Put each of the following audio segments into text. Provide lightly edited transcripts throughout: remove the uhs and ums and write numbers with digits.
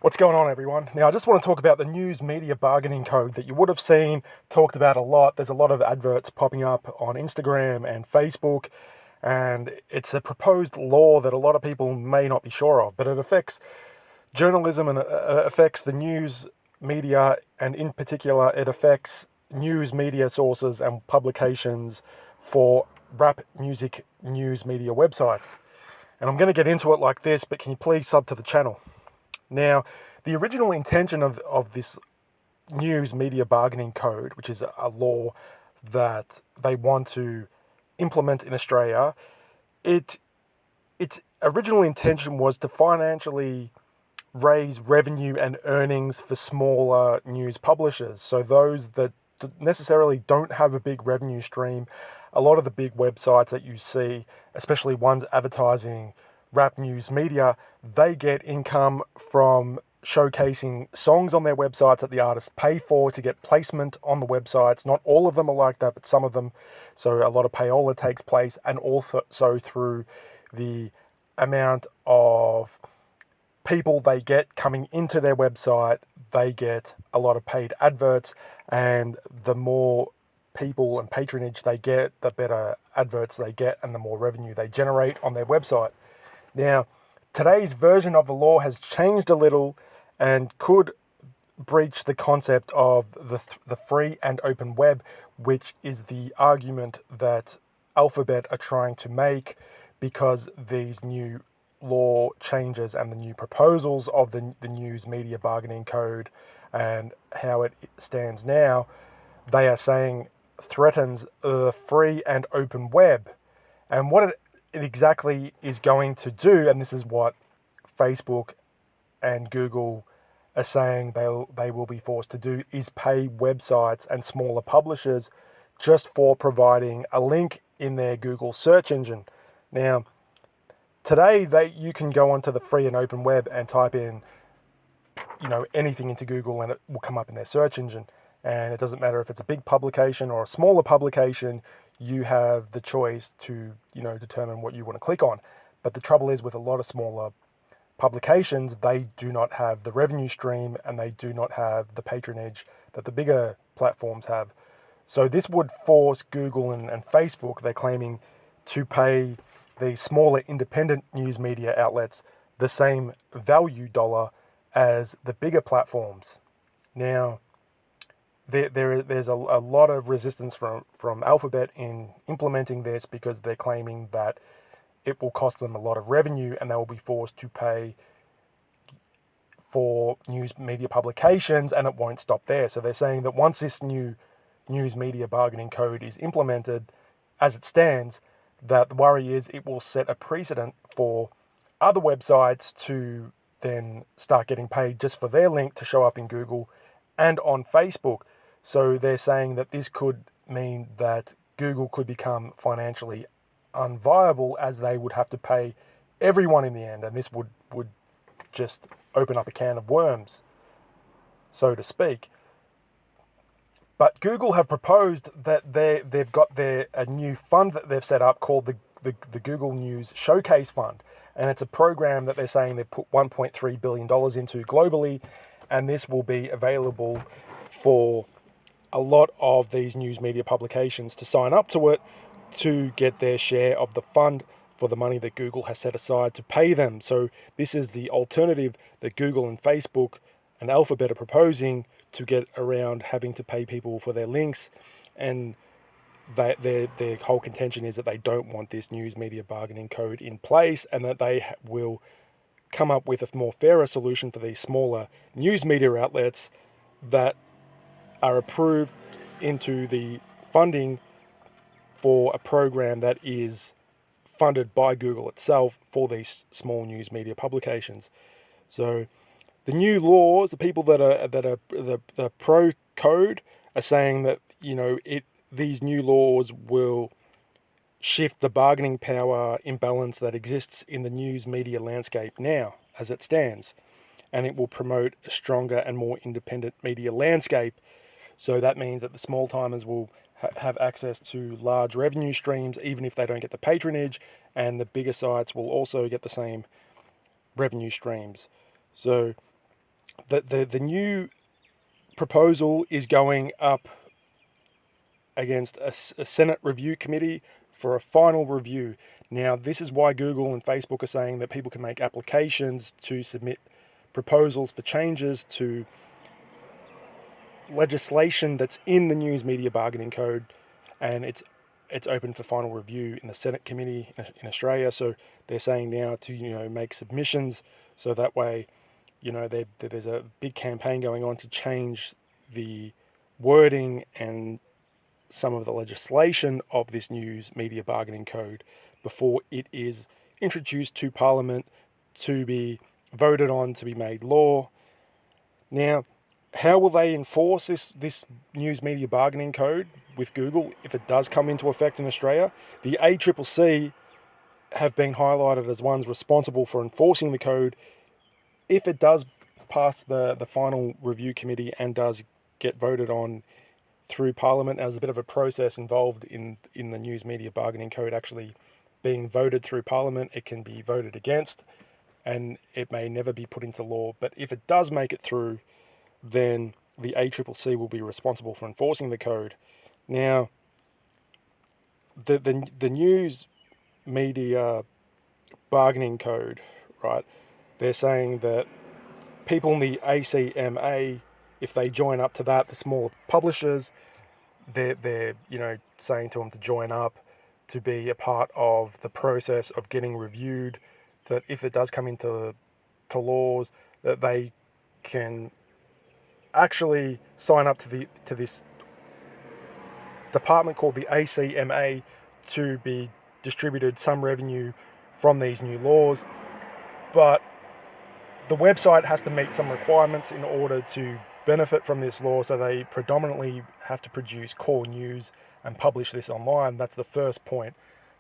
What's going on, everyone? Now, I just want to talk about the News Media Bargaining Code that you would have seen talked about a lot. There's a lot of adverts popping up on Instagram and Facebook, and it's a proposed law that a lot of people may not be sure of, but it affects journalism and it affects the news media, and in particular, it affects news media sources and publications for rap music news media websites. And I'm going to get into it like this, but can you please sub to the channel? Now, the original intention of this news media bargaining code, which is a law that they want to implement in Australia, its original intention was to financially raise revenue and earnings for smaller news publishers. So those that necessarily don't have a big revenue stream, a lot of the big websites that you see, especially ones advertising rap news media, they get income from showcasing songs on their websites that the artists pay for to get placement on the websites. Not all of them are like that, but some of them. So a lot of payola takes place, and also through the amount of people they get coming into their website, they get a lot of paid adverts, and the more people and patronage they get, the better adverts they get and the more revenue they generate on their website. Now, today's version of the law has changed a little and could breach the concept of the free and open web, which is the argument that Alphabet are trying to make, because these new law changes and the new proposals of the News Media Bargaining Code and how it stands now, they are saying threatens the free and open web. And what it exactly is going to do, and this is what Facebook and Google are saying they will be forced to do, is pay websites and smaller publishers just for providing a link in their Google search engine. Now, today you can go onto the free and open web and type in anything into Google and it will come up in their search engine. And it doesn't matter if it's a big publication or a smaller publication, you have the choice to determine what you want to click on. But the trouble is, with a lot of smaller publications, they do not have the revenue stream and they do not have the patronage that the bigger platforms have. So this would force Google and Facebook, they're claiming, to pay the smaller independent news media outlets the same value dollar as the bigger platforms. Now, there's a lot of resistance from Alphabet in implementing this, because they're claiming that it will cost them a lot of revenue and they will be forced to pay for news media publications, and it won't stop there. So they're saying that once this new news media bargaining code is implemented as it stands, that the worry is it will set a precedent for other websites to then start getting paid just for their link to show up in Google and on Facebook. So they're saying that this could mean that Google could become financially unviable, as they would have to pay everyone in the end, and this would just open up a can of worms, so to speak. But Google have proposed that they've got a new fund that they've set up called the Google News Showcase Fund, and it's a program that they're saying they've put $1.3 billion into globally, and this will be available for a lot of these news media publications to sign up to it to get their share of the fund for the money that Google has set aside to pay them. So this is the alternative that Google and Facebook and Alphabet are proposing to get around having to pay people for their links. And their whole contention is that they don't want this news media bargaining code in place, and that they will come up with a more fairer solution for these smaller news media outlets that are approved into the funding for a program that is funded by Google itself for these small news media publications. So the new laws, the people that are the pro code are saying that these new laws will shift the bargaining power imbalance that exists in the news media landscape now as it stands, and it will promote a stronger and more independent media landscape. So that means that the small timers will have access to large revenue streams, even if they don't get the patronage, and the bigger sites will also get the same revenue streams. So The new proposal is going up against a Senate review committee for a final review. Now, this is why Google and Facebook are saying that people can make applications to submit proposals for changes to legislation that's in the News Media Bargaining Code, and it's open for final review in the Senate committee in Australia. So they're saying now to make submissions, so that way there's a big campaign going on to change the wording and some of the legislation of this News Media Bargaining Code before it is introduced to Parliament to be voted on to be made law. Now, how will they enforce this News Media Bargaining Code with Google if it does come into effect in Australia? The ACCC have been highlighted as ones responsible for enforcing the code if it does pass the final review committee and does get voted on through Parliament. There's a bit of a process involved in the News Media Bargaining Code actually being voted through Parliament. It can be voted against and it may never be put into law. But if it does make it through, then the ACCC will be responsible for enforcing the code. Now, the News Media Bargaining Code, right? They're saying that people in the ACMA, if they join up to that, the smaller publishers, they're saying to them to join up to be a part of the process of getting reviewed. That if it does come into laws, that they can actually sign up to this department called the ACMA to be distributed some revenue from these new laws. But the website has to meet some requirements in order to benefit from this law, so they predominantly have to produce core news and publish this online. That's the first point.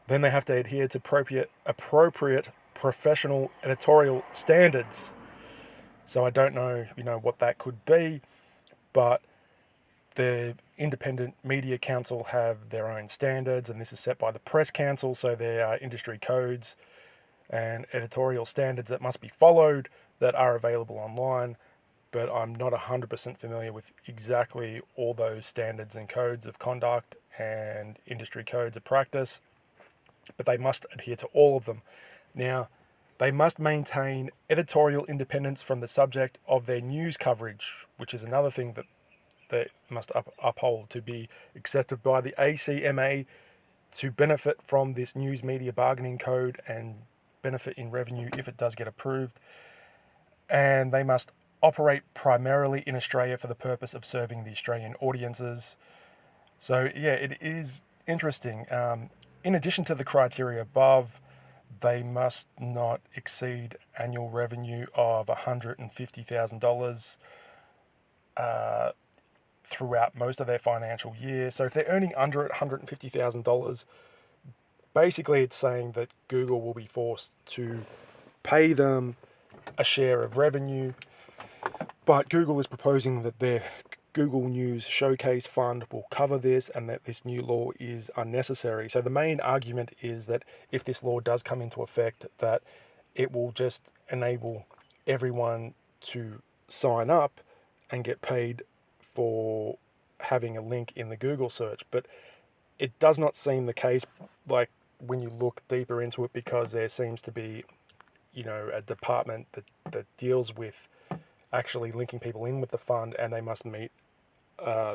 Then they have to adhere to appropriate professional editorial standards. So I don't know, what that could be, but the Independent Media Council have their own standards, and this is set by the Press Council, so there are industry codes and editorial standards that must be followed that are available online, but I'm not 100% familiar with exactly all those standards and codes of conduct and industry codes of practice, but they must adhere to all of them. Now, they must maintain editorial independence from the subject of their news coverage, which is another thing that they must uphold to be accepted by the ACMA to benefit from this News Media Bargaining Code and benefit in revenue if it does get approved. And they must operate primarily in Australia for the purpose of serving the Australian audiences. So yeah, it is interesting. In addition to the criteria above, they must not exceed annual revenue of $150,000 throughout most of their financial year. So if they're earning under $150,000, basically it's saying that Google will be forced to pay them a share of revenue. But Google is proposing that their Google News Showcase Fund will cover this and that this new law is unnecessary. So the main argument is that if this law does come into effect, that it will just enable everyone to sign up and get paid for having a link in the Google search. But it does not seem the case, like when you look deeper into it, because there seems to be, a department that deals with actually linking people in with the fund, and they must meet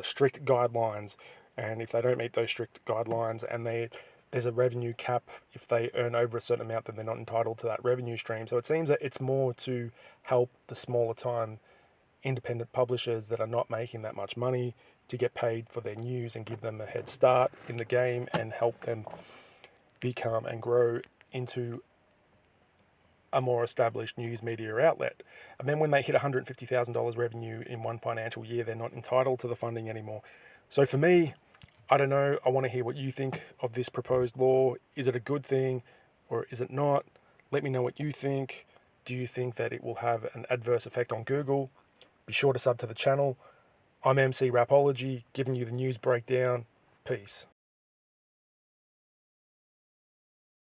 strict guidelines. And if they don't meet those strict guidelines and there's a revenue cap, if they earn over a certain amount, then they're not entitled to that revenue stream. So it seems that it's more to help the smaller time independent publishers that are not making that much money to get paid for their news and give them a head start in the game and help them become and grow into a more established news media outlet. And then when they hit $150,000 revenue in one financial year, they're not entitled to the funding anymore. So for me, I don't know. I want to hear what you think of this proposed law. Is it a good thing or is it not? Let me know what you think. Do you think that it will have an adverse effect on Google? Be sure to sub to the channel. I'm MC Rapology, giving you the news breakdown. Peace.